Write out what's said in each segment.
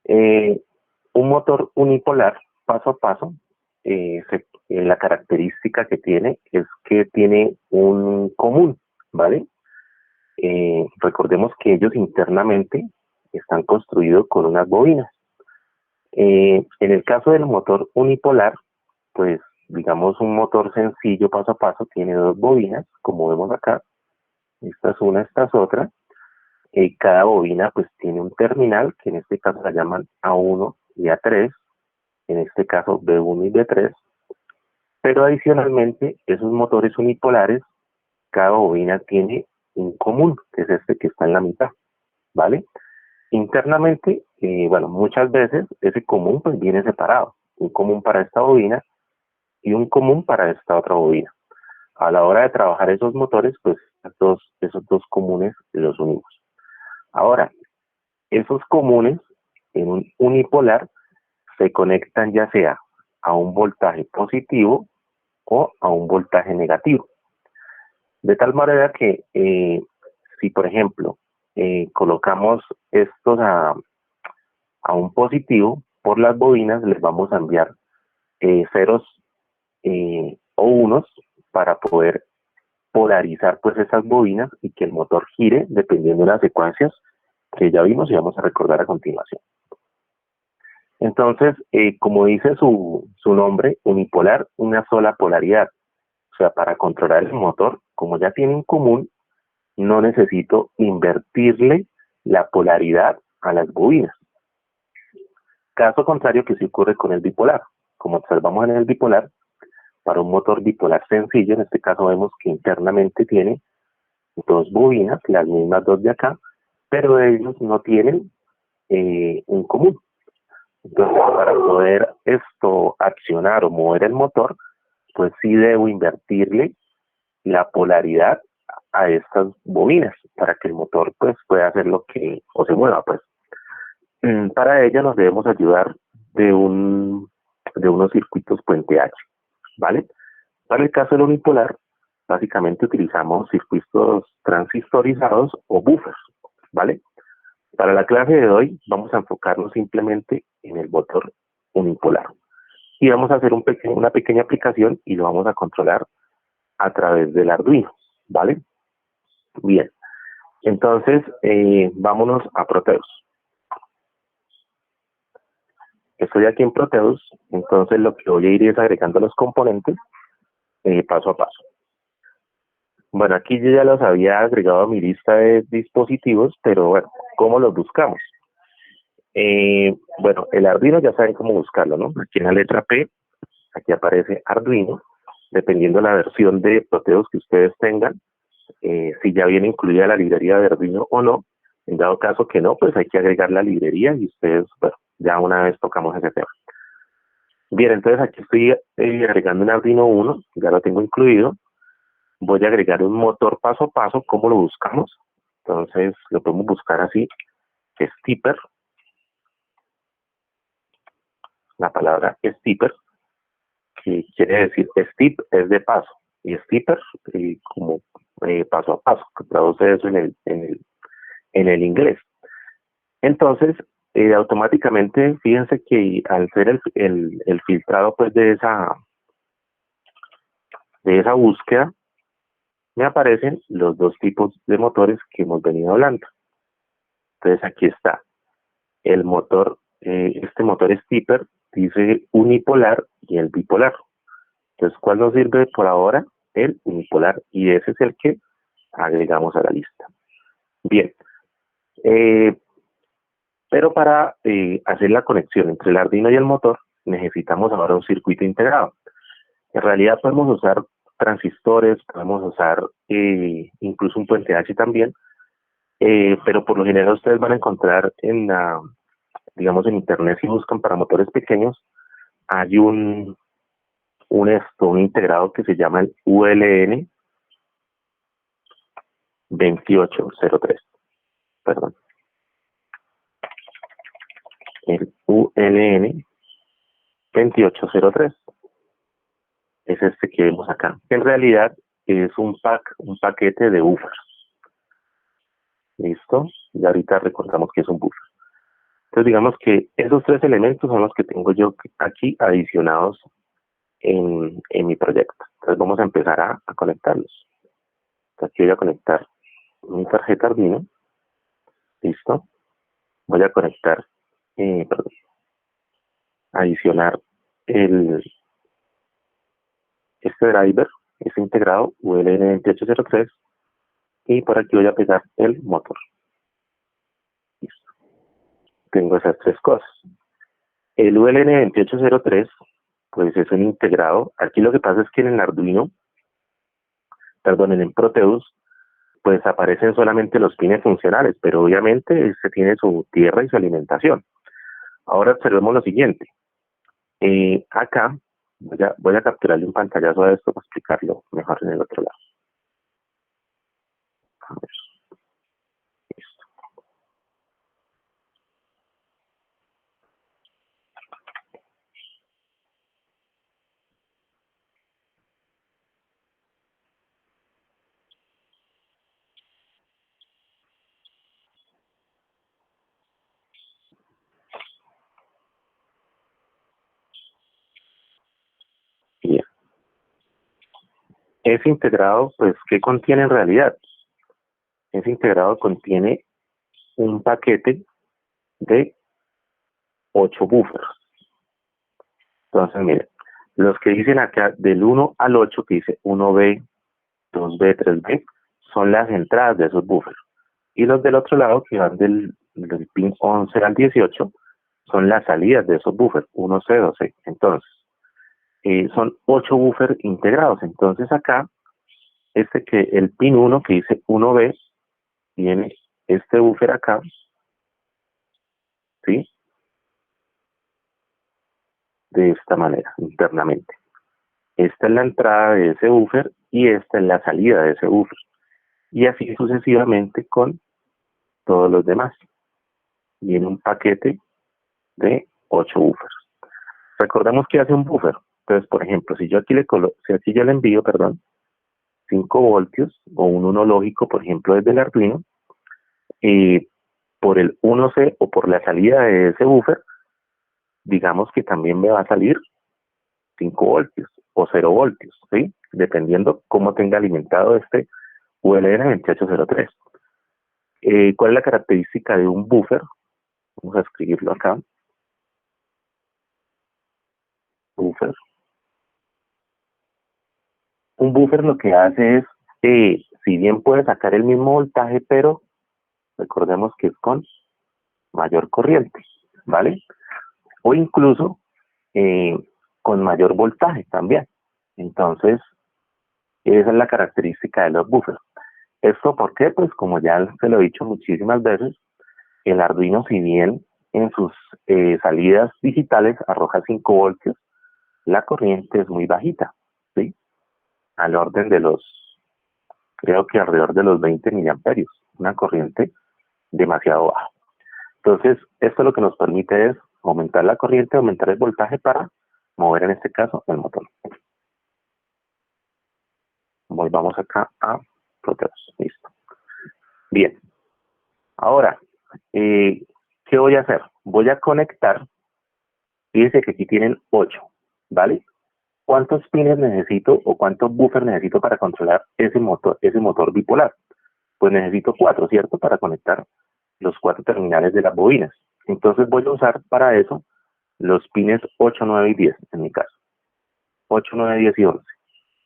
Eh, un motor unipolar, paso a paso, la característica que tiene es que tiene un común, ¿vale? Recordemos que ellos internamente están construidos con unas bobinas. En el caso del motor unipolar, pues digamos un motor sencillo paso a paso tiene dos bobinas, como vemos acá. Esta es una, esta es otra. Cada bobina pues tiene un terminal, que en este caso la llaman A1 y A3, en este caso B1 y B3, pero adicionalmente esos motores unipolares, cada bobina tiene un común, que es este que está en la mitad, ¿vale? Internamente, bueno, muchas veces ese común pues viene separado, un común para esta bobina y un común para esta otra bobina. A la hora de trabajar esos motores, pues esos dos comunes los unimos. Ahora, esos comunes en un unipolar se conectan ya sea a un voltaje positivo o a un voltaje negativo. De tal manera que si, por ejemplo, colocamos estos a un positivo, por las bobinas les vamos a enviar ceros o unos para poder polarizar pues esas bobinas y que el motor gire dependiendo de las secuencias que ya vimos y vamos a recordar a continuación. Entonces, como dice su nombre, unipolar, una sola polaridad. O sea, para controlar el motor, como ya tiene un común, no necesito invertirle la polaridad a las bobinas. Caso contrario que sí ocurre con el bipolar. Como observamos en el bipolar, para un motor bipolar sencillo, en este caso vemos que internamente tiene dos bobinas, las mismas dos de acá, pero ellos no tienen un común. Entonces, para poder esto accionar o mover el motor, pues sí debo invertirle la polaridad a estas bobinas para que el motor pues pueda hacer lo que, o se mueva pues. Para ello nos debemos ayudar de unos circuitos puente H, ¿vale? Para el caso del unipolar, básicamente utilizamos circuitos transistorizados o buffers, ¿vale? Para la clase de hoy vamos a enfocarnos simplemente en el motor unipolar y vamos a hacer una pequeña aplicación y lo vamos a controlar a través del Arduino, ¿vale? Bien, entonces vámonos a Proteus. Estoy aquí en Proteus, entonces lo que voy a ir es agregando los componentes paso a paso. Bueno, aquí yo ya los había agregado a mi lista de dispositivos, pero bueno, ¿cómo los buscamos? Bueno, el Arduino ya saben cómo buscarlo, ¿no? Aquí en la letra P, aquí aparece Arduino, dependiendo de la versión de Proteus que ustedes tengan, si ya viene incluida la librería de Arduino o no. En dado caso que no, pues hay que agregar la librería y ustedes, bueno, ya una vez tocamos ese tema. Bien, entonces aquí estoy agregando un Arduino 1, ya lo tengo incluido. Voy a agregar un motor paso a paso. ¿Cómo lo buscamos? Entonces lo podemos buscar así, stepper, la palabra stepper, que quiere decir step es de paso, y stepper como paso a paso, que traduce eso en el inglés. Entonces, automáticamente, fíjense que al ser el filtrado pues de esa búsqueda, me aparecen los dos tipos de motores que hemos venido hablando. Entonces aquí está el motor, este motor stepper dice unipolar y el bipolar. Entonces, ¿cuál nos sirve por ahora? El unipolar, y ese es el que agregamos a la lista. Bien, pero para hacer la conexión entre el Arduino y el motor, necesitamos ahora un circuito integrado. En realidad podemos usar transistores, podemos usar incluso un puente H también, pero por lo general ustedes van a encontrar digamos en internet, si buscan para motores pequeños, hay un integrado que se llama el ULN 2803, perdón, el ULN 2803 es este que vemos acá. En realidad es un paquete de buffers. ¿Listo? Y ahorita recordamos que es un buffer. Entonces digamos que esos tres elementos son los que tengo yo aquí adicionados en mi proyecto. Entonces vamos a empezar a conectarlos. Entonces aquí voy a conectar mi tarjeta Arduino. Listo. Voy a conectar, perdón, adicionar este driver, es integrado ULN2803, y por aquí voy a pegar el motor. Listo. Tengo esas tres cosas. El ULN2803, pues es un integrado. Aquí lo que pasa es que en el Arduino, perdón, en el Proteus, pues aparecen solamente los pines funcionales, pero obviamente se tiene su tierra y su alimentación. Ahora observemos lo siguiente. Acá voy a capturarle un pantallazo a esto para explicarlo mejor en el otro lado. A ver, listo. Bien. Ese integrado, pues, ¿qué contiene en realidad? Ese integrado contiene un paquete de 8 buffers. Entonces, miren, los que dicen acá del 1 al 8, que dice 1B, 2B, 3B, son las entradas de esos buffers. Y los del otro lado, que van del pin 11 al 18, son las salidas de esos buffers, 1C, 2C. Entonces, son 8 buffers integrados. Entonces acá, el pin 1 que dice 1B, tiene este buffer acá, ¿sí? De esta manera, internamente. Esta es la entrada de ese buffer y esta es la salida de ese buffer. Y así sucesivamente con todos los demás. Viene un paquete de 8 buffers. Recordemos que hace un buffer. Entonces, por ejemplo, si yo aquí le envío, 5 voltios o un 1 lógico, por ejemplo, desde el Arduino, y por el 1C o por la salida de ese buffer, digamos que también me va a salir 5 voltios o 0 voltios, ¿sí? Dependiendo cómo tenga alimentado este ULN2803. ¿Cuál es la característica de un buffer? Vamos a escribirlo acá. Buffer. Un buffer lo que hace es, si bien puede sacar el mismo voltaje, pero recordemos que es con mayor corriente, ¿vale? O incluso con mayor voltaje también. Entonces, esa es la característica de los buffers. ¿Esto por qué? Pues como ya se lo he dicho muchísimas veces, el Arduino, si bien en sus salidas digitales arroja 5 voltios, la corriente es muy bajita, ¿sí? Al orden de creo que alrededor de los 20 miliamperios, una corriente demasiado baja. Entonces, esto lo que nos permite es aumentar la corriente, aumentar el voltaje para mover en este caso el motor. Volvamos acá a Proteus. Listo. Bien. Ahora, ¿qué voy a hacer? Voy a conectar, fíjense que aquí tienen 8, ¿vale? ¿Cuántos pines necesito o cuántos buffers necesito para controlar ese motor bipolar? Pues necesito 4, ¿cierto? Para conectar los 4 terminales de las bobinas. Entonces voy a usar para eso los pines 8, 9 y 10, en mi caso. 8, 9, 10 y 11.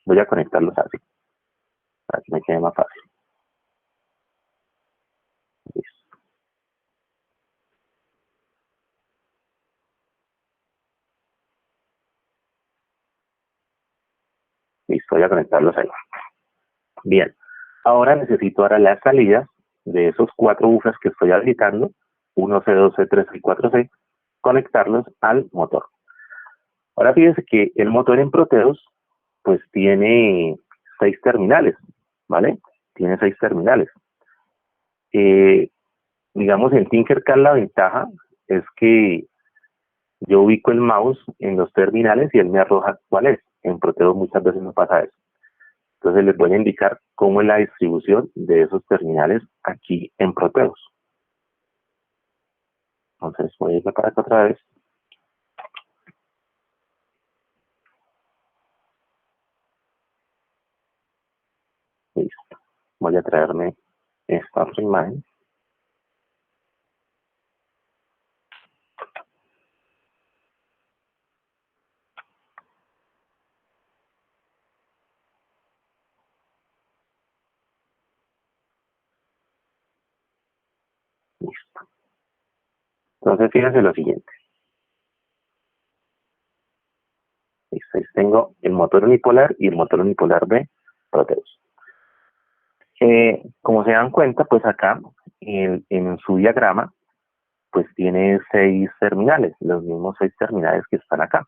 Voy a conectarlos así, para que me quede más fácil. Listo. Listo, voy a conectarlos ahí. Bien. Ahora necesito ahora las salidas de esos 4 buffers que estoy habilitando, 1C, 2C, 3C y 4C, conectarlos al motor. Ahora fíjense que el motor en Proteus pues tiene 6 terminales, ¿vale? Tiene 6 terminales. Digamos, en Tinkercad la ventaja es que yo ubico el mouse en los terminales y él me arroja cuál es. En Proteus muchas veces no pasa eso. Entonces les voy a indicar cómo es la distribución de esos terminales aquí en Proteus. Entonces voy a irme para acá otra vez. Listo. Voy a traerme esta otra imagen. Listo. Entonces fíjense lo siguiente. Listo. Ahí tengo el motor unipolar y el motor unipolar de Proteus. Como se dan cuenta, pues acá en su diagrama, pues tiene 6 terminales, los mismos 6 terminales que están acá.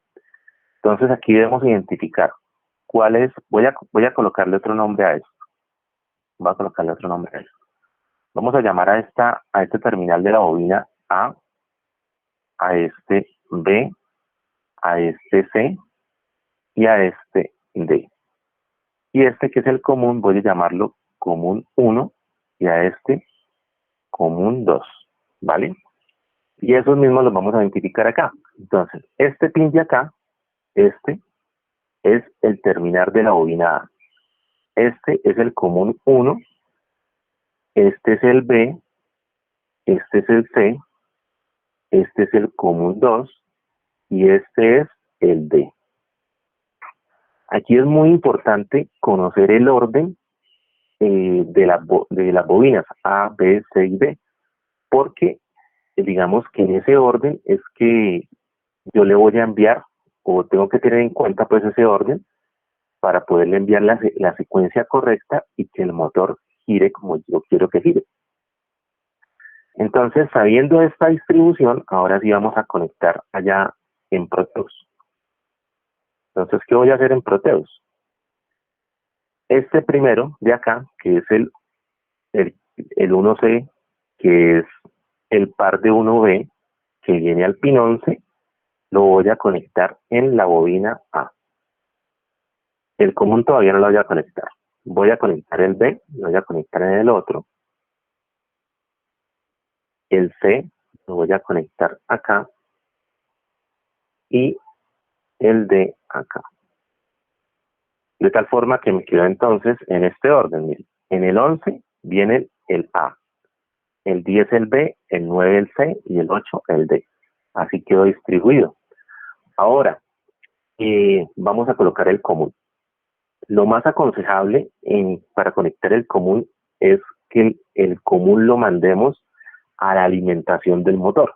Entonces aquí debemos identificar cuál es, voy a colocarle otro nombre a esto. Voy a colocarle otro nombre a esto. Vamos a llamar a este terminal de la bobina a este B, a este C y a este D. Y este que es el común, voy a llamarlo común 1 y a este común 2, ¿vale? Y esos mismos los vamos a identificar acá. Entonces, este pin de acá, este es el terminal de la bobina A. Este es el común 1, este es el B, este es el C, este es el común 2 y este es el D. Aquí es muy importante conocer el orden de las bobinas A, B, C y D, porque digamos que en ese orden es que yo le voy a enviar, o tengo que tener en cuenta pues ese orden, para poderle enviar la secuencia correcta y que el motor gire como yo quiero que gire. Entonces, sabiendo esta distribución, ahora sí vamos a conectar allá en Proteus. Entonces, ¿qué voy a hacer en Proteus? Este primero de acá, que es el 1C, que es el par de 1B, que viene al pin 11, lo voy a conectar en la bobina A. El común todavía no lo voy a conectar. Voy a conectar el B, lo voy a conectar en el otro. El C lo voy a conectar acá. Y el D acá. De tal forma que me quedó entonces en este orden. Miren. En el 11 viene el A. El 10 el B, el 9 el C y el 8 el D. Así quedó distribuido. Ahora, vamos a colocar el común. Lo más aconsejable para conectar el común es que el común lo mandemos a la alimentación del motor.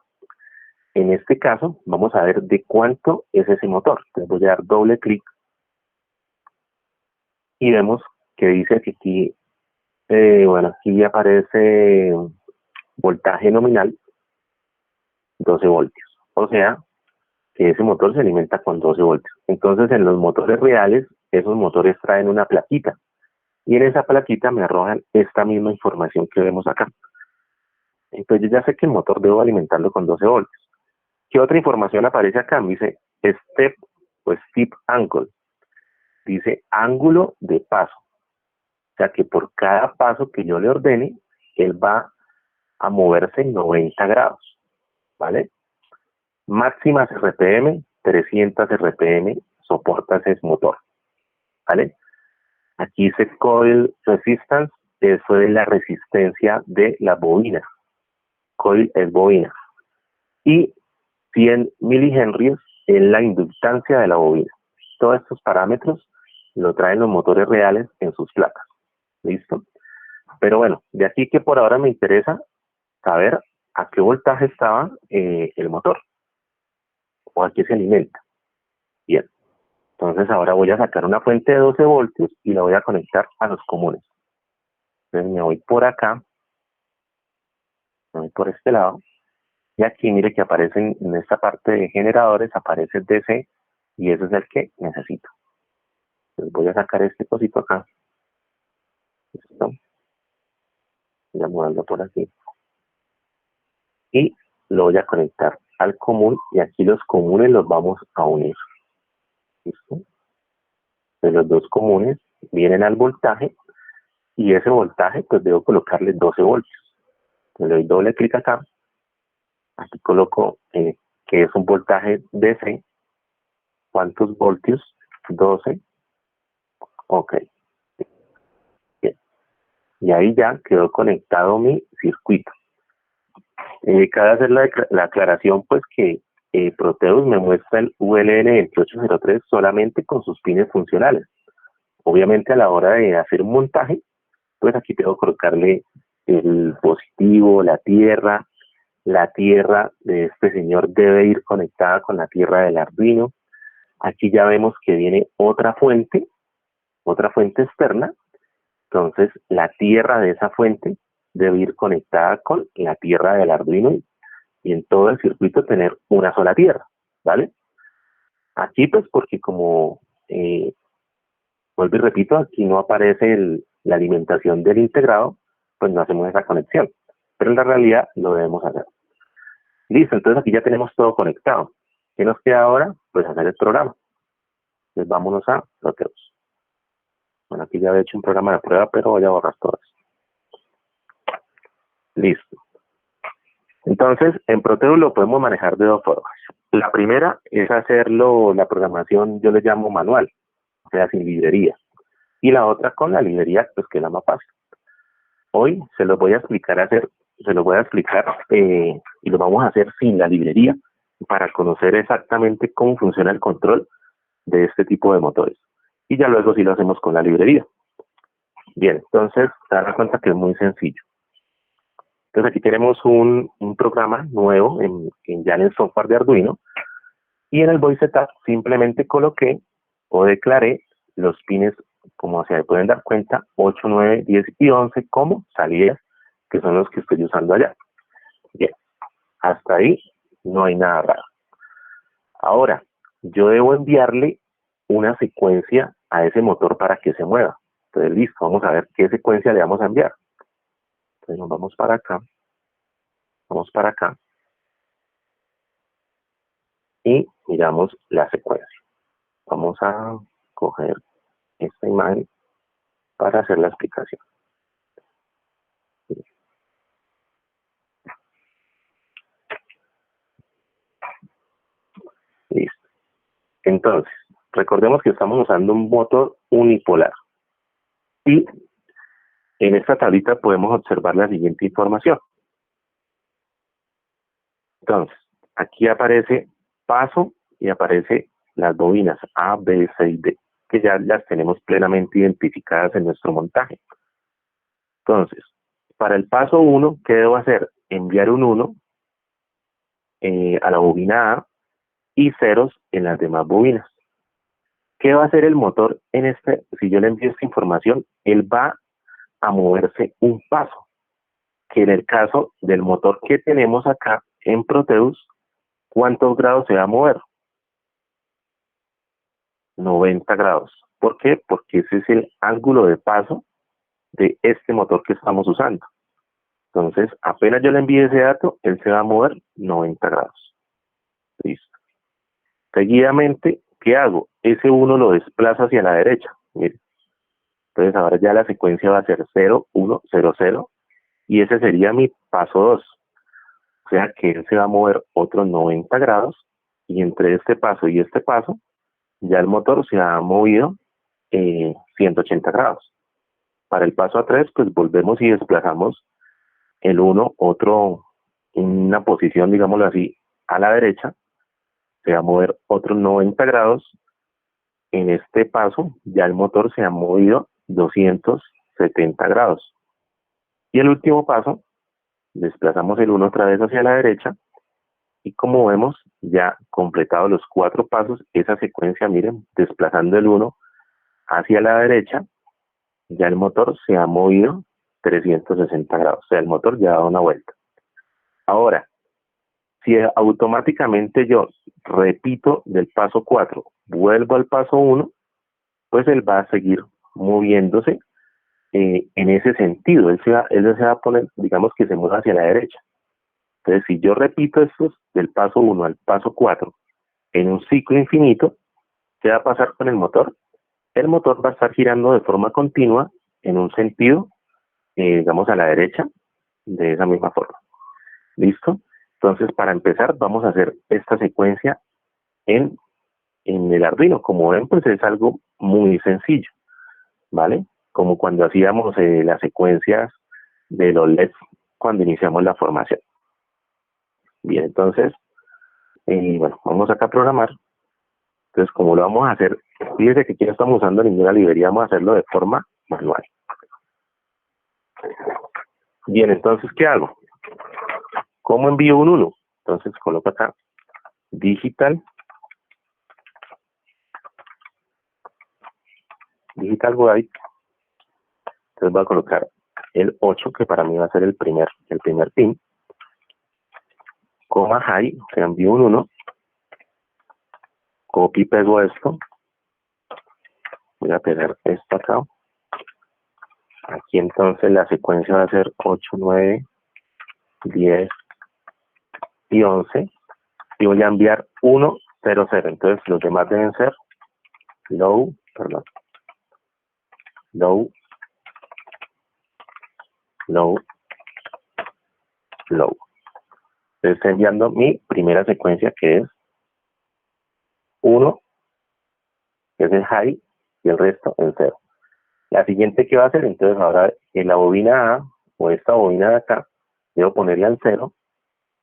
En este caso, vamos a ver de cuánto es ese motor. Entonces voy a dar doble clic y vemos que dice que aquí, bueno, aquí aparece voltaje nominal 12 voltios. O sea, que ese motor se alimenta con 12 voltios. Entonces, en los motores reales, esos motores traen una plaquita. Y en esa plaquita me arrojan esta misma información que vemos acá. Entonces, yo ya sé que el motor debo alimentarlo con 12 voltios. ¿Qué otra información aparece acá? Me dice step o step angle. Dice ángulo de paso. O sea que por cada paso que yo le ordene, él va a moverse en 90 grados. ¿Vale? Máximas RPM, 300 RPM soporta ese motor. ¿Vale? Aquí dice coil resistance, eso es la resistencia de la bobina. Coil es bobina. Y 100 milihenries es la inductancia de la bobina. Todos estos parámetros lo traen los motores reales en sus placas. ¿Listo? Pero bueno, de aquí que por ahora me interesa saber a qué voltaje estaba el motor o a qué se alimenta. Bien, entonces ahora voy a sacar una fuente de 12 voltios y la voy a conectar a los comunes. Entonces me voy por acá, me voy por este lado, y aquí mire que aparecen en esta parte de generadores, aparece el DC, y ese es el que necesito. Entonces voy a sacar este cosito acá. ¿Listo? Voy a moverlo por aquí. Y lo voy a conectar al común, y aquí los comunes los vamos a unir. ¿Listo? Entonces los dos comunes vienen al voltaje, y ese voltaje pues debo colocarle 12 voltios. Le doy doble clic acá Aquí coloco que es un voltaje DC. ¿Cuántos voltios? 12. Ok. Bien. Y ahí ya quedó conectado mi circuito. Cabe hacer la aclaración, pues, que Proteus me muestra el ULN 2803 solamente con sus pines funcionales. Obviamente, a la hora de hacer un montaje, pues aquí tengo que colocarle el positivo, la tierra de este señor debe ir conectada con la tierra del Arduino. Aquí ya vemos que viene otra fuente externa. Entonces, la tierra de esa fuente debe ir conectada con la tierra del Arduino y en todo el circuito tener una sola tierra, ¿vale? Aquí, pues, porque como, vuelvo y repito, aquí no aparece la alimentación del integrado, pues no hacemos esa conexión. Pero en la realidad lo debemos hacer. Listo, entonces aquí ya tenemos todo conectado. ¿Qué nos queda ahora? Pues hacer el programa. Entonces vámonos a Proteus. Bueno, aquí ya he hecho un programa de prueba, pero voy a borrar todo esto. Listo. Entonces, en Proteus lo podemos manejar de dos formas. La primera es hacerlo, la programación yo le llamo manual, o sea, sin librería. Y la otra con la librería, pues que es la más fácil. Hoy se los voy a explicar y lo vamos a hacer sin la librería para conocer exactamente cómo funciona el control de este tipo de motores. Y ya luego sí lo hacemos con la librería. Bien, entonces te das cuenta que es muy sencillo. Entonces aquí tenemos un programa nuevo ya en el software de Arduino, y en el Voice Setup simplemente coloqué o declaré los pines, como se pueden dar cuenta, 8, 9, 10 y 11 como salidas, que son los que estoy usando allá. Bien, hasta ahí no hay nada raro. Ahora, yo debo enviarle una secuencia a ese motor para que se mueva. Entonces, listo, vamos a ver qué secuencia le vamos a enviar. Entonces nos vamos para acá y miramos la secuencia. Vamos a coger esta imagen para hacer la explicación. Listo. Entonces, recordemos que estamos usando un motor unipolar. Y en esta tablita podemos observar la siguiente información. Entonces, aquí aparece paso y aparece las bobinas A, B, C y D, que ya las tenemos plenamente identificadas en nuestro montaje. Entonces, para el paso 1, ¿qué debo hacer? Enviar un 1 a la bobina A y ceros en las demás bobinas. ¿Qué va a hacer el motor en este? Si yo le envío esta información, él va a moverse un paso, que en el caso del motor que tenemos acá en Proteus, ¿cuántos grados se va a mover? 90 grados. ¿Por qué? Porque ese es el ángulo de paso de este motor que estamos usando. Entonces, apenas yo le envíe ese dato, él se va a mover 90 grados. Listo. Seguidamente, ¿qué hago? Ese 1 lo desplazo hacia la derecha. Mire. Entonces, ahora ya la secuencia va a ser 0, 1, 0, 0. Y ese sería mi paso 2. O sea que él se va a mover otros 90 grados. Y entre este paso y este paso, ya el motor se ha movido 180 grados. Para el paso a 3, pues volvemos y desplazamos el 1, una posición, digámoslo así, a la derecha. Se va a mover otros 90 grados. En este paso, ya el motor se ha movido 270 grados. Y el último paso, desplazamos el 1 otra vez hacia la derecha. Y como vemos, ya completados los 4 pasos, esa secuencia, miren, desplazando el 1 hacia la derecha, ya el motor se ha movido 360 grados. O sea, el motor ya ha dado una vuelta. Ahora, si automáticamente yo repito del paso 4, vuelvo al paso 1, pues él va a seguir moviéndose en ese sentido. Él se va a poner, digamos que se mueva hacia la derecha. Entonces, si yo repito estos del paso 1 al paso 4 en un ciclo infinito, ¿qué va a pasar con el motor? El motor va a estar girando de forma continua en un sentido, digamos, a la derecha, de esa misma forma. ¿Listo? Entonces, para empezar, vamos a hacer esta secuencia en el Arduino. Como ven, pues es algo muy sencillo, ¿vale? Como cuando hacíamos las secuencias de los LEDs cuando iniciamos la formación. Bien, entonces, bueno, vamos acá a programar. Entonces, como lo vamos a hacer, fíjense que aquí no estamos usando ninguna librería, vamos a hacerlo de forma manual. Bien, entonces, ¿qué hago? ¿Cómo envío un 1? Entonces, coloco acá digital byte. Entonces voy a colocar el 8, que para mí va a ser el primer pin, coma high, o sea, envío un 1, copio y pego esto, voy a pegar esto acá, aquí entonces la secuencia va a ser 8, 9, 10 y 11, y voy a enviar 1, 0, 0, entonces los demás deben ser low, low, estoy enviando mi primera secuencia, que es 1, que es el high, y el resto en 0. La siguiente que va a hacer, entonces ahora en la bobina A, o esta bobina de acá, debo ponerla en 0,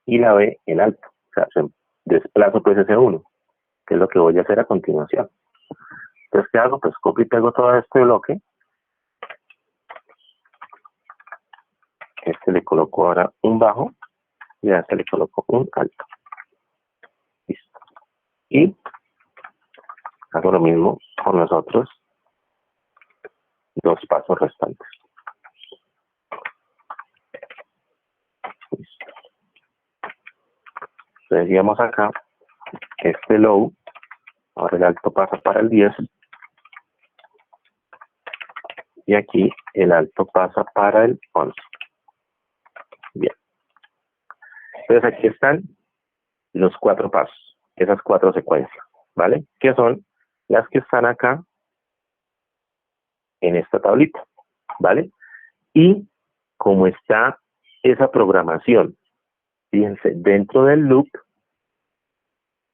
y la B en alto. O sea, desplazo pues ese 1, que es lo que voy a hacer a continuación. Entonces, ¿qué hago? Pues copio y pego todo este bloque. Este le coloco ahora un bajo, y a este le coloco un alto. Listo. Y hago lo mismo con los otros 2 pasos restantes. Listo. Entonces, digamos acá, este low, ahora el alto pasa para el 10, y aquí el alto pasa para el 11. Bien. Entonces aquí están los 4 pasos, esas 4 secuencias, ¿vale? Que son las que están acá en esta tablita, ¿vale? Y como está esa programación, fíjense, dentro del loop,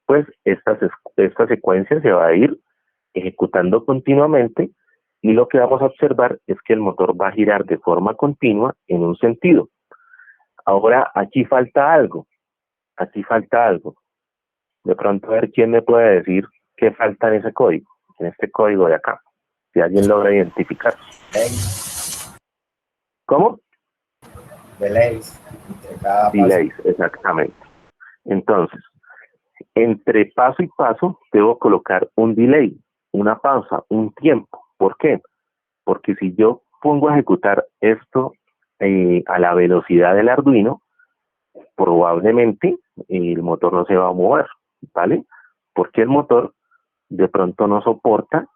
pues esta secuencia se va a ir ejecutando continuamente, y lo que vamos a observar es que el motor va a girar de forma continua en un sentido. Ahora, aquí falta algo. De pronto, a ver quién me puede decir qué falta en ese código, en este código de acá, si alguien logra identificar. ¿Cómo? Delays. Delays, exactamente. Entonces, entre paso y paso, debo colocar un delay, una pausa, un tiempo. ¿Por qué? Porque si yo pongo a ejecutar esto a la velocidad del Arduino, probablemente el motor no se va a mover, ¿vale? Porque el motor de pronto no soporta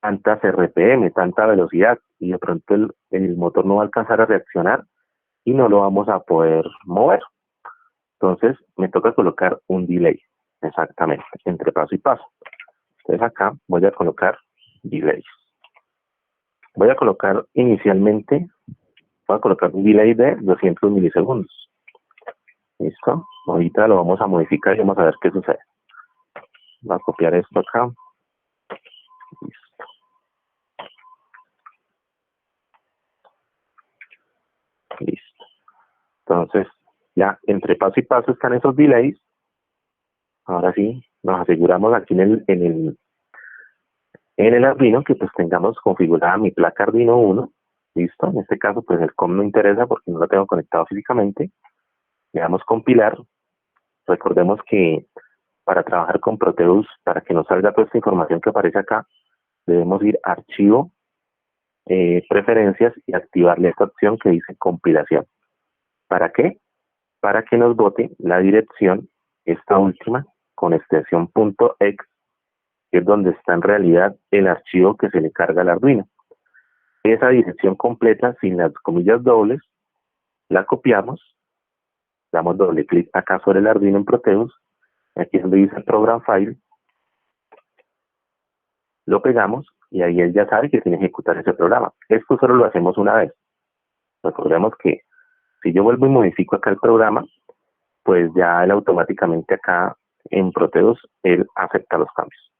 tantas RPM, tanta velocidad, y de pronto el motor no va a alcanzar a reaccionar y no lo vamos a poder mover. Entonces me toca colocar un delay, exactamente, entre paso y paso. Entonces acá voy a colocar delay. Voy a colocar inicialmente, voy a colocar un delay de 200 milisegundos. ¿Listo? Ahorita lo vamos a modificar y vamos a ver qué sucede. Voy a copiar esto acá. Listo. Listo. Entonces, ya entre paso y paso están esos delays. Ahora sí, nos aseguramos aquí en el Arduino que pues tengamos configurada mi placa Arduino 1. Listo. En este caso, pues el COM no interesa porque no lo tengo conectado físicamente. Le damos compilar. Recordemos que para trabajar con Proteus, para que nos salga toda esta información que aparece acá, debemos ir a archivo, preferencias, y activarle esta opción que dice compilación. ¿Para qué? Para que nos bote la dirección, esta última, con extensión .exe, que es donde está en realidad el archivo que se le carga al Arduino. Esa dirección completa, sin las comillas dobles, la copiamos, damos doble clic acá sobre el Arduino en Proteus, aquí es donde dice Program File, lo pegamos, y ahí él ya sabe que tiene que ejecutar ese programa. Esto solo lo hacemos una vez. Recordemos que si yo vuelvo y modifico acá el programa, pues ya él automáticamente acá en Proteus, él acepta los cambios.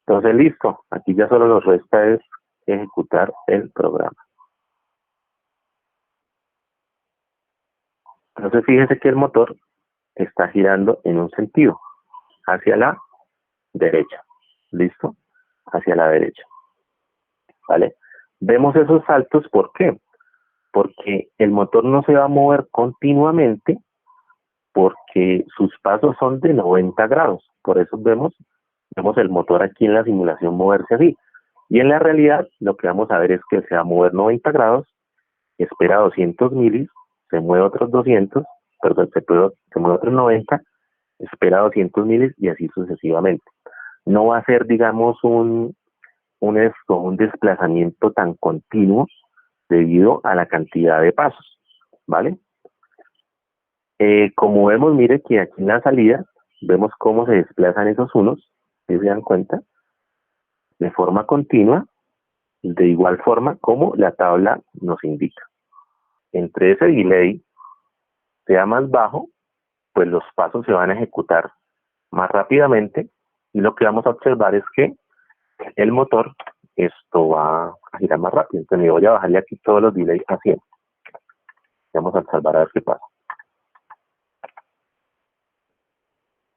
Entonces, listo. Aquí ya solo nos resta es ejecutar el programa. Entonces, fíjese que el motor está girando en un sentido, hacia la derecha. ¿Listo? Hacia la derecha. ¿Vale? Vemos esos saltos, ¿por qué? Porque el motor no se va a mover continuamente, porque sus pasos son de 90 grados. Por eso vemos el motor aquí en la simulación moverse así. Y en la realidad lo que vamos a ver es que se va a mover 90 grados, espera 200 milis, se mueve otros 200, perdón, se mueve otros 90, espera 200 milis y así sucesivamente. No va a ser, digamos, un desplazamiento tan continuo debido a la cantidad de pasos, ¿vale? Como vemos, mire que aquí en la salida vemos cómo se desplazan esos unos, si se dan cuenta, de forma continua, de igual forma como la tabla nos indica. Entre ese delay sea más bajo, pues los pasos se van a ejecutar más rápidamente y lo que vamos a observar es que el motor esto va a girar más rápido. Entonces me voy a bajarle aquí todos los delays a 100. Vamos a observar a ver qué pasa.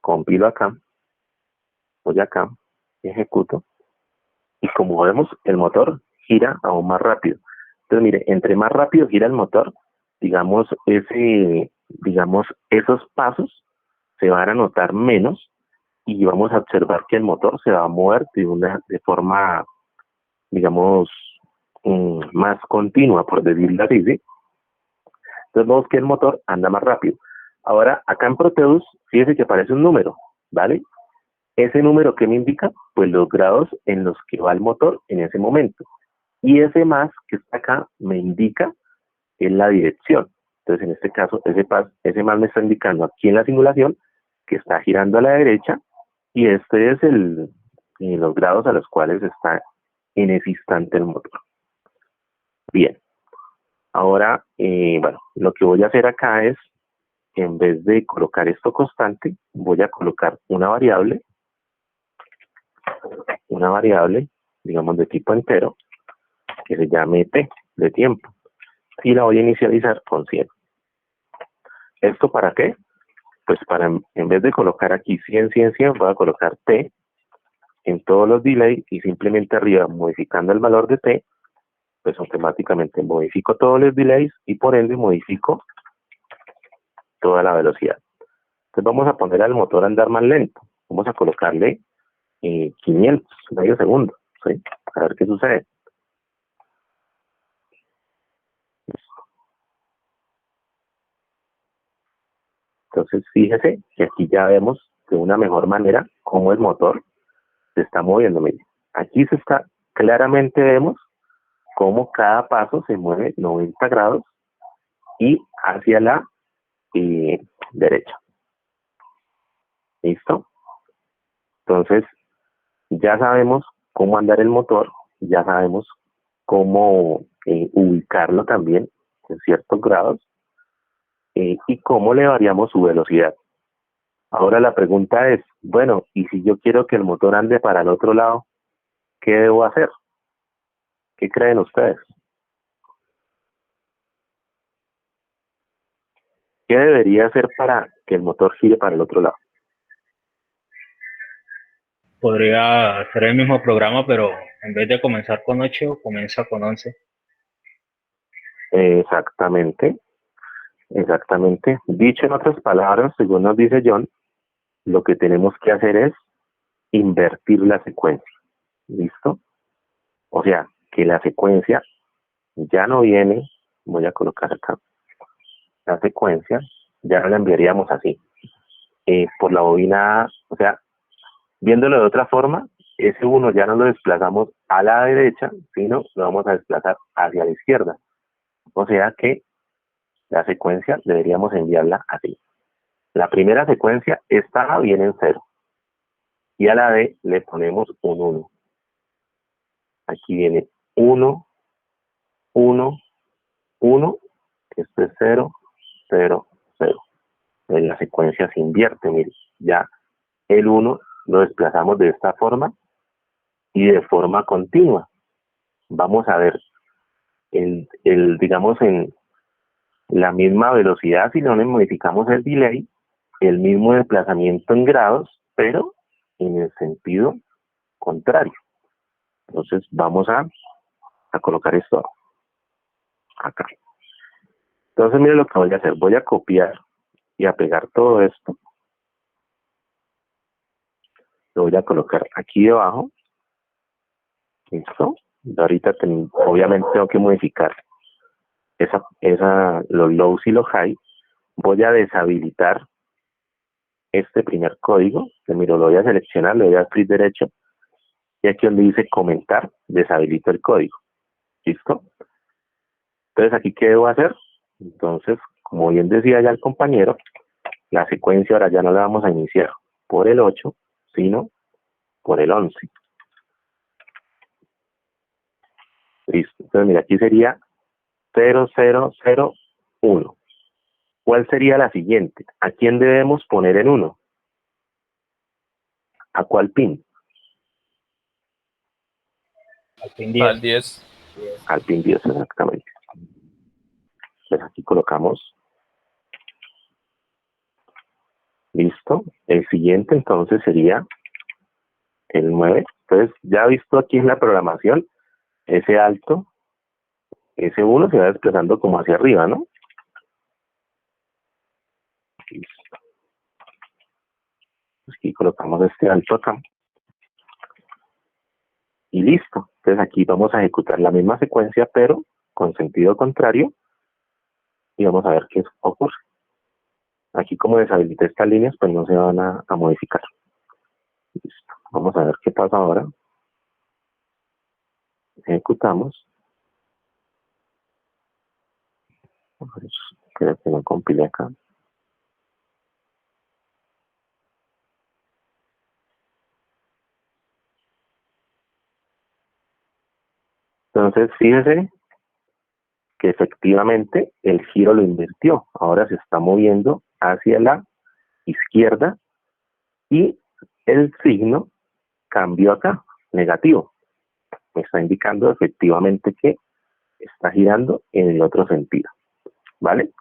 Compilo acá, voy acá, ejecuto y como vemos el motor gira aún más rápido. Entonces mire, entre más rápido gira el motor, digamos esos pasos se van a notar menos y vamos a observar que el motor se va a mover de forma, digamos, más continua, por decirlo así, ¿sí? Entonces vemos que el motor anda más rápido. Ahora, acá en Proteus, fíjese que aparece un número, ¿vale? Ese número, ¿qué me indica? Pues los grados en los que va el motor en ese momento. Y ese más que está acá me indica es la dirección. Entonces, en este caso, ese más me está indicando aquí en la simulación que está girando a la derecha y este es los grados a los cuales está en ese instante el motor. Bien. Ahora, bueno, lo que voy a hacer acá es, en vez de colocar esto constante, voy a colocar una variable, digamos de tipo entero, que se llame t, de tiempo, y la voy a inicializar con 100. ¿Esto para qué? Pues para, en vez de colocar aquí 100, 100, 100, voy a colocar t en todos los delays y simplemente arriba, modificando el valor de t, pues automáticamente modifico todos los delays y por ende modifico toda la velocidad. Entonces vamos a poner al motor a andar más lento. Vamos a colocarle 500, medio segundo, ¿sí? A ver qué sucede. Entonces fíjese que aquí ya vemos de una mejor manera cómo el motor se está moviendo. Mire, aquí claramente vemos cómo cada paso se mueve 90 grados y hacia la derecha. ¿Listo? Entonces ya sabemos cómo andar el motor, ya sabemos cómo ubicarlo también en ciertos grados y cómo le variamos su velocidad. Ahora la pregunta es, bueno, ¿y si yo quiero que el motor ande para el otro lado, qué debo hacer? ¿Qué creen ustedes? ¿Qué debería hacer para que el motor gire para el otro lado? Podría hacer el mismo programa, pero en vez de comenzar con 8, comienza con 11. Exactamente. Dicho en otras palabras, según nos dice John, lo que tenemos que hacer es invertir la secuencia. ¿Listo? O sea, que la secuencia ya no viene, voy a colocar acá, la secuencia ya no la enviaríamos así, por la bobina, o sea, viéndolo de otra forma, ese 1 ya no lo desplazamos a la derecha, sino lo vamos a desplazar hacia la izquierda. O sea que la secuencia deberíamos enviarla así. La primera secuencia, esta A viene en 0. Y a la D le ponemos un 1. Aquí viene 1, 1, 1. Esto es 0, 0, 0. en la secuencia se invierte, mire, ya el 1 lo desplazamos de esta forma y de forma continua. Vamos a ver, digamos, en la misma velocidad, si no le modificamos el delay, el mismo desplazamiento en grados, pero en el sentido contrario. Entonces vamos a colocar esto acá. Entonces mire lo que voy a hacer, voy a copiar y a pegar todo esto. Lo voy a colocar aquí debajo. Listo. Y ahorita obviamente tengo que modificar los lows y los high. Voy a deshabilitar este primer código, que miro, lo voy a seleccionar, le voy a dar clic derecho, y aquí donde dice comentar, deshabilito el código. ¿Listo? Entonces, ¿aquí qué debo hacer? Entonces, como bien decía ya el compañero, la secuencia ahora ya no la vamos a iniciar por el 8, sino por el 11. Listo. Entonces, mira, aquí sería 0001. ¿Cuál sería la siguiente? ¿A quién debemos poner en 1? ¿A cuál pin? Al pin 10. Al 10. Al pin 10, exactamente. Pues aquí colocamos. Listo. El siguiente entonces sería el 9. Entonces, ya visto aquí en la programación, ese alto, ese 1 se va desplazando como hacia arriba, ¿no? Listo. Aquí colocamos este alto acá. Y listo. Entonces aquí vamos a ejecutar la misma secuencia, pero con sentido contrario. Y vamos a ver qué ocurre. Aquí como deshabilité estas líneas, pues no se van a modificar. Listo. Vamos a ver qué pasa ahora. Ejecutamos. Creo que no compilé acá. Entonces, fíjese que efectivamente el giro lo invirtió. Ahora se está moviendo hacia la izquierda y el signo cambió acá, negativo. Me está indicando efectivamente que está girando en el otro sentido. ¿Vale?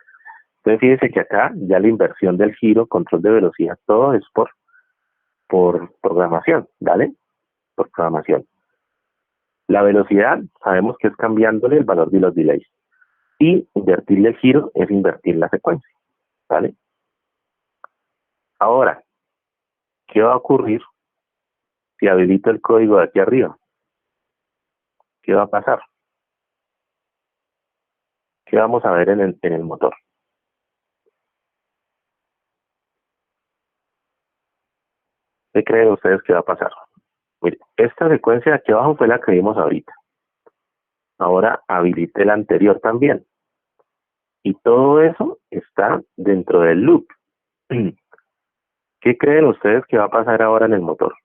Entonces fíjese que acá ya la inversión del giro, control de velocidad, todo es por programación, ¿vale? Por programación. La velocidad sabemos que es cambiándole el valor de los delays. Y invertirle el giro es invertir la secuencia, ¿vale? Ahora, ¿qué va a ocurrir si habilito el código de aquí arriba? ¿Qué va a pasar? ¿Qué vamos a ver en el motor? ¿Qué creen ustedes que va a pasar? Mire, esta secuencia de aquí abajo fue la que vimos ahorita. Ahora habilite la anterior también. Y todo eso está dentro del loop. ¿Qué creen ustedes que va a pasar ahora en el motor?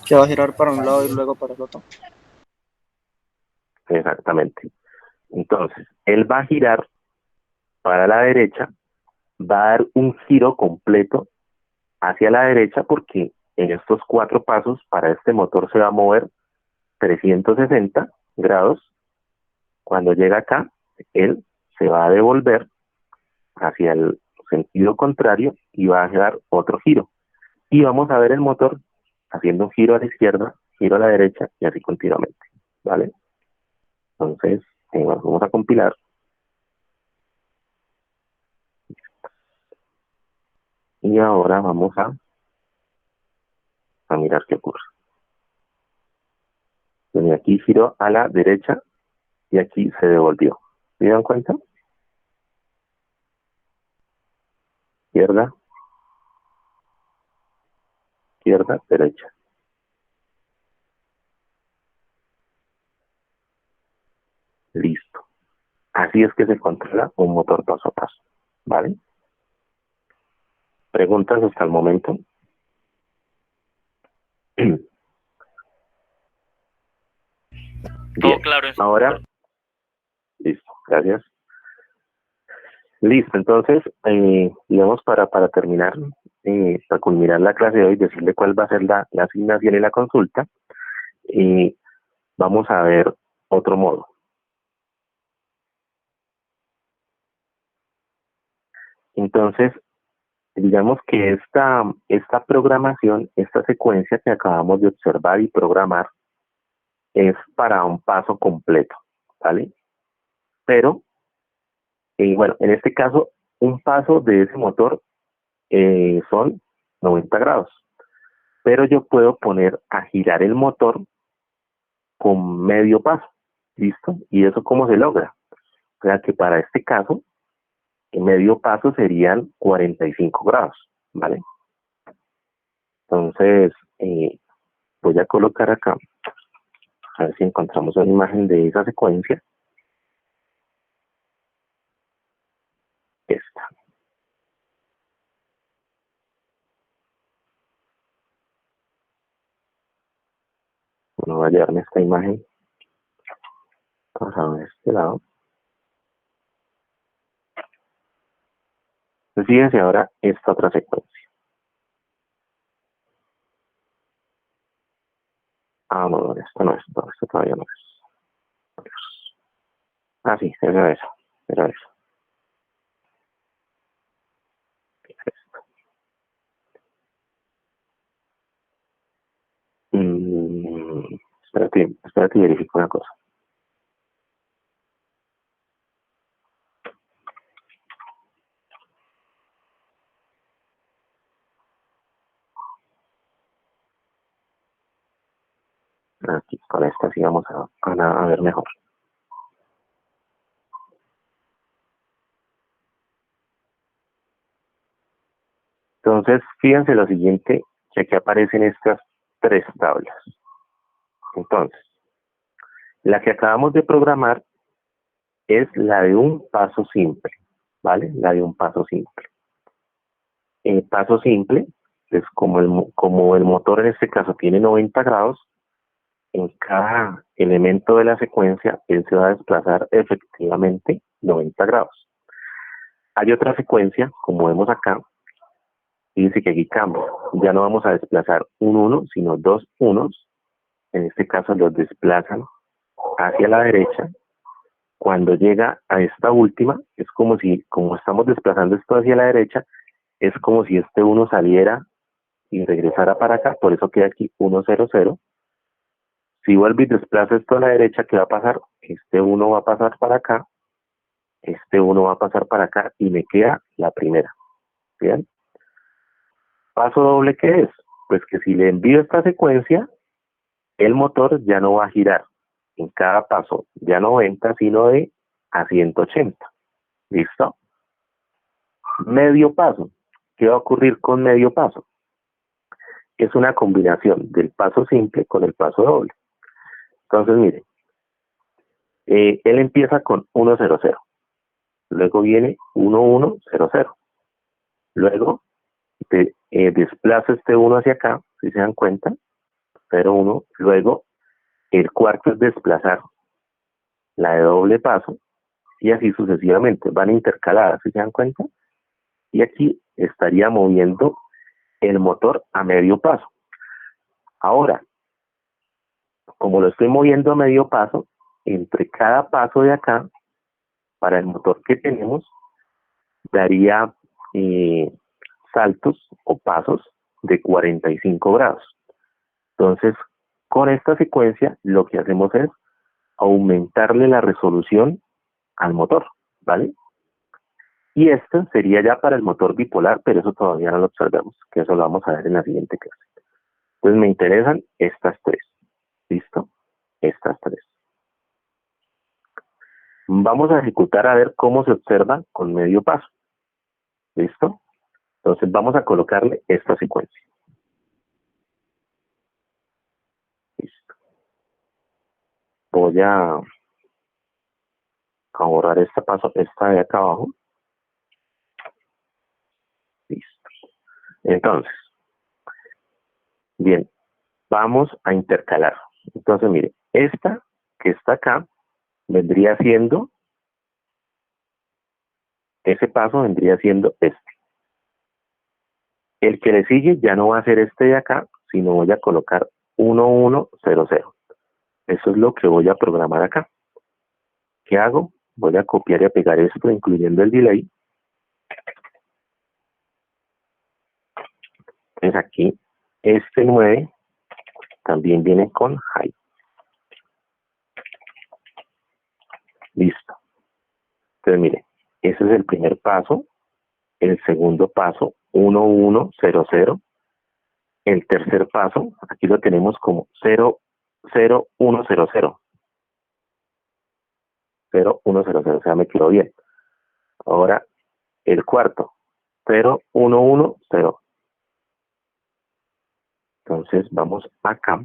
Que va a girar para un lado y luego para el otro. Exactamente. Entonces, él va a girar para la derecha, va a dar un giro completo hacia la derecha porque en estos 4 pasos para este motor se va a mover 360 grados. Cuando llega acá, él se va a devolver hacia el sentido contrario y va a dar otro giro. Y vamos a ver el motor haciendo un giro a la izquierda, giro a la derecha y así continuamente. ¿Vale? Entonces, vamos a compilar. Y ahora vamos a mirar qué ocurre. Entonces, aquí giró a la derecha y aquí se devolvió. ¿Se dan cuenta? Izquierda, izquierda, derecha. Listo. Así es que se controla un motor paso a paso. ¿Vale? ¿Preguntas hasta el momento? Todo Bien. claro. Ahora, listo, gracias. Listo, entonces, digamos, para terminar, para culminar la clase de hoy, decirle cuál va a ser la asignación y la consulta, vamos a ver otro modo. Entonces, digamos que esta programación, esta secuencia que acabamos de observar y programar, es para un paso completo, ¿vale? Pero, bueno, en este caso, un paso de ese motor son 90 grados. Pero yo puedo poner a girar el motor con medio paso, ¿listo? ¿Y eso cómo se logra? O sea que para este caso, el medio paso serían 45 grados, ¿vale? Entonces, voy a colocar acá, a ver si encontramos una imagen de esa secuencia. Esta. Bueno, voy a llevarme esta imagen. Vamos a ver este lado. Entonces, fíjense ahora esta otra secuencia. Ah, no, esto no es, no, esto todavía no es. Ah, sí, era eso, era eso. Espérate, verifico una cosa. Aquí, con esta sí vamos a ver mejor. Entonces, fíjense lo siguiente, que aquí aparecen estas tres tablas. Entonces, la que acabamos de programar es la de un paso simple, ¿vale? La de un paso simple. El paso simple es como el motor en este caso tiene 90 grados, en cada elemento de la secuencia él se va a desplazar efectivamente 90 grados. Hay otra secuencia, como vemos acá, y dice que aquí cambia. Ya no vamos a desplazar un 1, sino dos unos. En este caso los desplazan hacia la derecha. Cuando llega a esta última, es como estamos desplazando esto hacia la derecha, es como si este 1 saliera y regresara para acá, por eso queda aquí 1, 0, 0. Si vuelve y desplaza esto a la derecha, ¿qué va a pasar? Este 1 va a pasar para acá, este 1 va a pasar para acá y me queda la primera. ¿Bien? ¿Paso doble qué es? Pues que si le envío esta secuencia, el motor ya no va a girar en cada paso ya 90, sino de a 180. ¿Listo? Medio paso. ¿Qué va a ocurrir con medio paso? Es una combinación del paso simple con el paso doble. Entonces, mire, él empieza con 1, 0, 0. Luego viene 1, 1, 0, 0. Luego desplaza este 1 hacia acá, si se dan cuenta, 0, 1. Luego, el cuarto es desplazar la de doble paso, y así sucesivamente, van intercaladas, si se dan cuenta, y aquí estaría moviendo el motor a medio paso. Ahora, como lo estoy moviendo a medio paso, entre cada paso de acá, para el motor que tenemos, daría saltos o pasos de 45 grados. Entonces, con esta secuencia, lo que hacemos es aumentarle la resolución al motor, ¿vale? Y esto sería ya para el motor bipolar, pero eso todavía no lo observamos, que eso lo vamos a ver en la siguiente clase. Entonces me interesan estas tres. ¿Listo? Estas tres. Vamos a ejecutar a ver cómo se observa con medio paso. ¿Listo? Entonces vamos a colocarle esta secuencia. Listo. Voy a borrar esta de acá abajo. Listo. Entonces, bien, vamos a intercalar. Entonces, mire, esta que está acá vendría siendo ese paso vendría siendo este. El que le sigue ya no va a ser este de acá, sino voy a colocar 1100. Eso es lo que voy a programar acá. ¿Qué hago? Voy a copiar y a pegar esto, incluyendo el delay. Entonces aquí, este 9 también viene con high. Listo. Entonces, mire, ese es el primer paso. El segundo paso, 1100. El tercer paso, aquí lo tenemos como 00100. 0100, o sea, me quedó bien. Ahora, el cuarto, 0110. Entonces, vamos acá.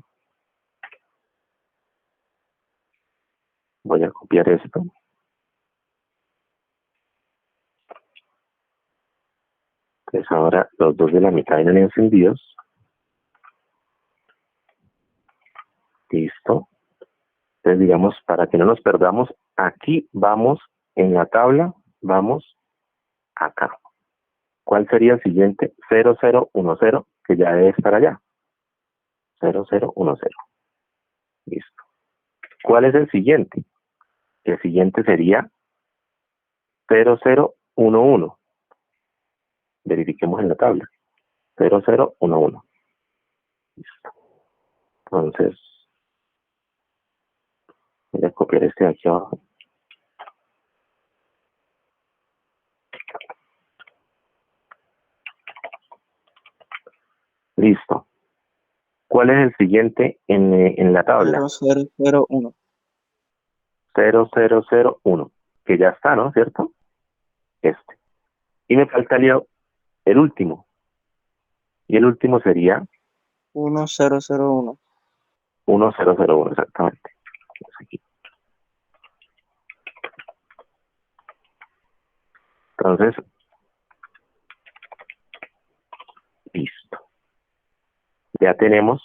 Voy a copiar esto. Entonces, ahora los dos de la mitad vienen encendidos. Listo. Entonces, digamos, para que no nos perdamos, aquí vamos en la tabla, vamos acá. ¿Cuál sería el siguiente? 0010, que ya debe estar allá. 0010. Listo. ¿Cuál es el siguiente? El siguiente sería 0011. Verifiquemos en la tabla. 0011. Listo. Entonces, voy a copiar este de aquí abajo. Listo. ¿Cuál es el siguiente en la tabla? 0001. 0001. Que ya está, ¿no? ¿Cierto? Este. Y me faltaría el último. Y el último sería 1001. 1001, exactamente. Aquí. Entonces, listo. Ya tenemos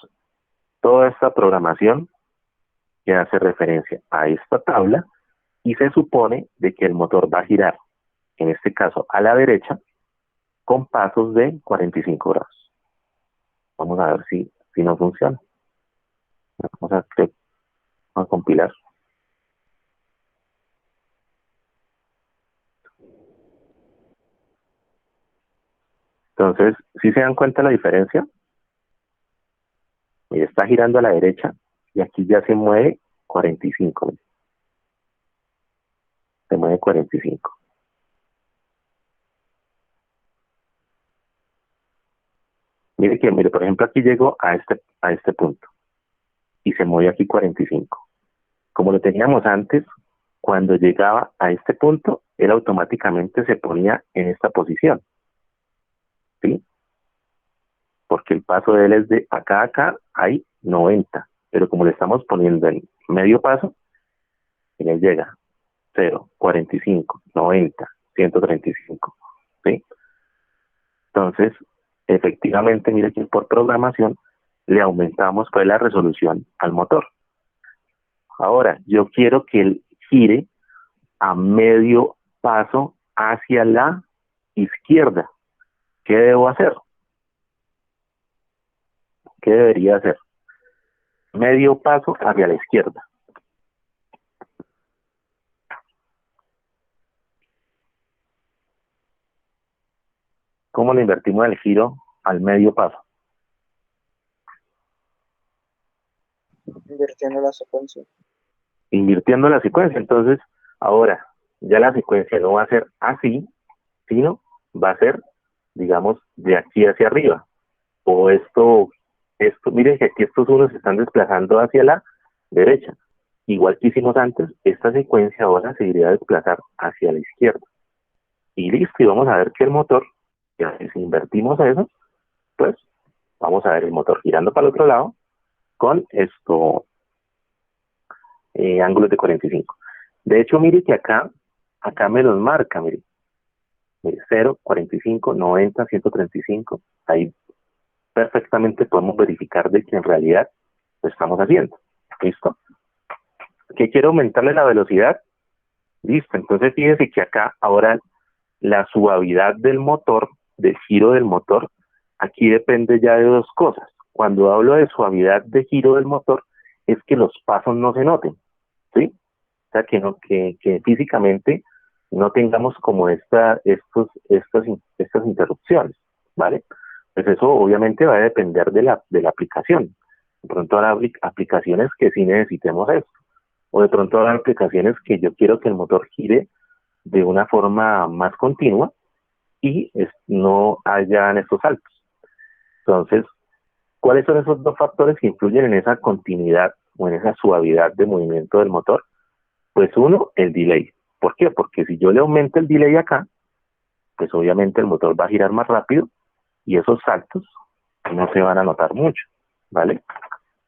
toda esta programación que hace referencia a esta tabla y se supone de que el motor va a girar, en este caso a la derecha, con pasos de 45 grados. Vamos a ver si no funciona. Vamos a compilar. Entonces, ¿sí se dan cuenta la diferencia? Mire, está girando a la derecha y aquí ya se mueve 45. Se mueve 45. Mire, por ejemplo, aquí llegó a este punto y se mueve aquí 45. Como lo teníamos antes, cuando llegaba a este punto, él automáticamente se ponía en esta posición. ¿Sí? Porque el paso de él es de acá a acá, hay 90. Pero como le estamos poniendo en medio paso, él llega 0, 45, 90, 135. ¿Sí? Entonces, efectivamente, mire que por programación le aumentamos pues la resolución al motor. Ahora, yo quiero que él gire a medio paso hacia la izquierda. ¿Qué debo hacer? ¿Qué debería hacer? Medio paso hacia la izquierda. ¿Cómo le invertimos el giro al medio paso? Invirtiendo la secuencia. Invirtiendo la secuencia. Entonces, ahora, ya la secuencia no va a ser así, sino va a ser, digamos, de aquí hacia arriba. O esto, miren que aquí estos unos se están desplazando hacia la derecha. Igual que hicimos antes, esta secuencia ahora se iría a desplazar hacia la izquierda. Y listo, y vamos a ver que el motor, ya si invertimos eso, pues vamos a ver el motor girando para el otro lado con ángulos de 45. De hecho, mire que acá me los marca, mire 0, 45, 90, 135. Ahí perfectamente podemos verificar de que en realidad lo estamos haciendo. ¿Listo? ¿Que quiero aumentarle la velocidad? Listo, entonces fíjese que acá ahora la suavidad del motor, del giro del motor, aquí depende ya de dos cosas. Cuando hablo de suavidad de giro del motor, es que los pasos no se noten, ¿sí? O sea, que físicamente no tengamos como estas interrupciones, ¿vale? Pues eso obviamente va a depender de la aplicación. De pronto habrá aplicaciones que sí necesitemos esto, o de pronto habrá aplicaciones que yo quiero que el motor gire de una forma más continua y no hayan estos saltos. Entonces, ¿cuáles son esos dos factores que influyen en esa continuidad o en esa suavidad de movimiento del motor? Pues uno, el delay. ¿Por qué? Porque si yo le aumento el delay acá, pues obviamente el motor va a girar más rápido y esos saltos no se van a notar mucho, ¿vale?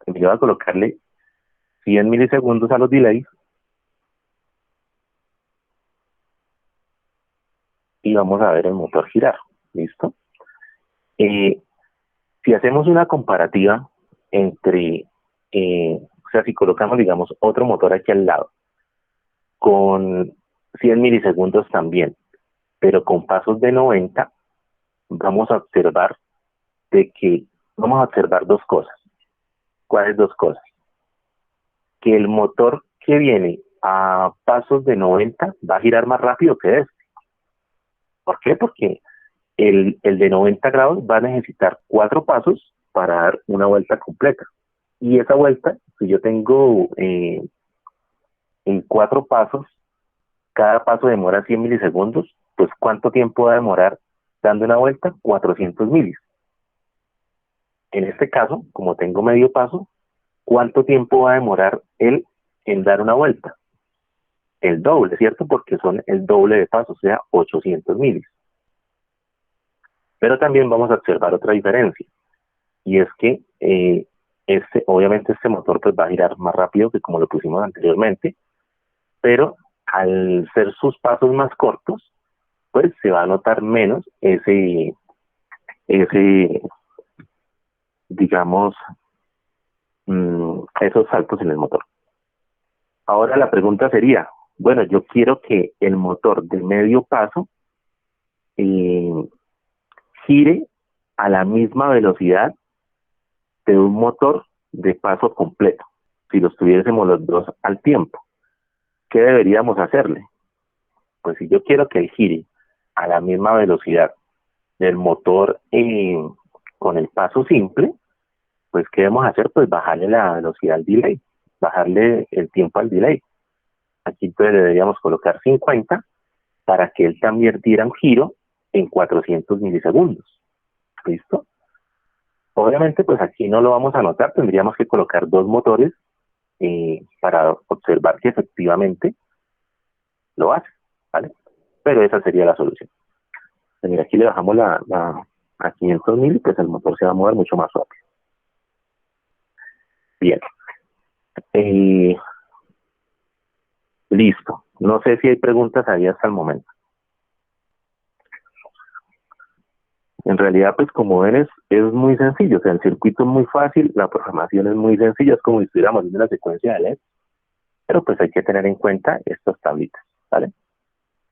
Yo voy a colocarle 100 milisegundos a los delays y vamos a ver el motor girar, ¿listo? Si hacemos una comparativa entre, o sea, si colocamos, digamos, otro motor aquí al lado, con 100 milisegundos también, pero con pasos de 90, vamos a observar dos cosas. ¿Cuáles dos cosas? Que el motor que viene a pasos de 90 va a girar más rápido que este. ¿Por qué? Porque el de 90 grados va a necesitar 4 pasos para dar una vuelta completa. Y esa vuelta, si yo tengo en 4 pasos, cada paso demora 100 milisegundos, pues ¿cuánto tiempo va a demorar dando una vuelta? 400 milis. En este caso, como tengo medio paso, ¿cuánto tiempo va a demorar él en dar una vuelta? El doble, ¿cierto? Porque son el doble de pasos, o sea, 800 milis. Pero también vamos a observar otra diferencia, y es que obviamente este motor pues va a girar más rápido que como lo pusimos anteriormente, pero al ser sus pasos más cortos, pues se va a notar menos digamos, esos saltos en el motor. Ahora la pregunta sería, bueno, yo quiero que el motor de medio paso gire a la misma velocidad de un motor de paso completo, si los tuviésemos los dos al tiempo. ¿Qué deberíamos hacerle? Pues si yo quiero que él gire a la misma velocidad del motor con el paso simple, pues ¿qué debemos hacer? Pues bajarle la velocidad al delay, bajarle el tiempo al delay. Aquí entonces deberíamos colocar 50 para que él también diera un giro en 400 milisegundos. ¿Listo? Obviamente pues aquí no lo vamos a notar, tendríamos que colocar dos motores para observar que efectivamente lo hace, ¿vale? Pero esa sería la solución. Entonces, mira, aquí le bajamos a 500 mil y pues el motor se va a mover mucho más rápido. Bien. Listo. No sé si hay preguntas ahí hasta el momento. En realidad, pues como ven, es muy sencillo. O sea, el circuito es muy fácil, la programación es muy sencilla, es como si estuviéramos haciendo una secuencia de LED. Pero pues hay que tener en cuenta estas tablitas, ¿vale?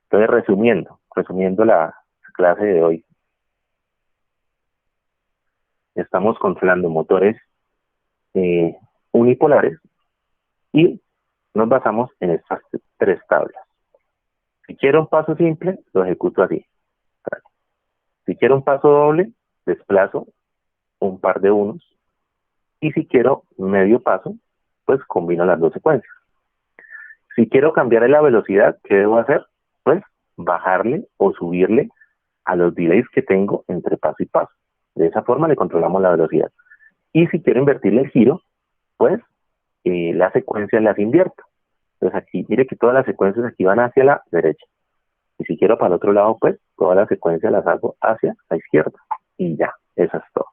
Entonces, resumiendo la clase de hoy. Estamos controlando motores unipolares y nos basamos en estas tres tablas. Si quiero un paso simple, lo ejecuto así. Si quiero un paso doble, desplazo un par de unos. Y si quiero medio paso, pues combino las dos secuencias. Si quiero cambiar la velocidad, ¿qué debo hacer? Pues bajarle o subirle a los delays que tengo entre paso y paso. De esa forma le controlamos la velocidad. Y si quiero invertirle el giro, pues las secuencias las invierto. Entonces aquí, mire que todas las secuencias aquí van hacia la derecha. Y si quiero para el otro lado, pues todas las secuencias las hago hacia la izquierda. Y ya, eso es todo.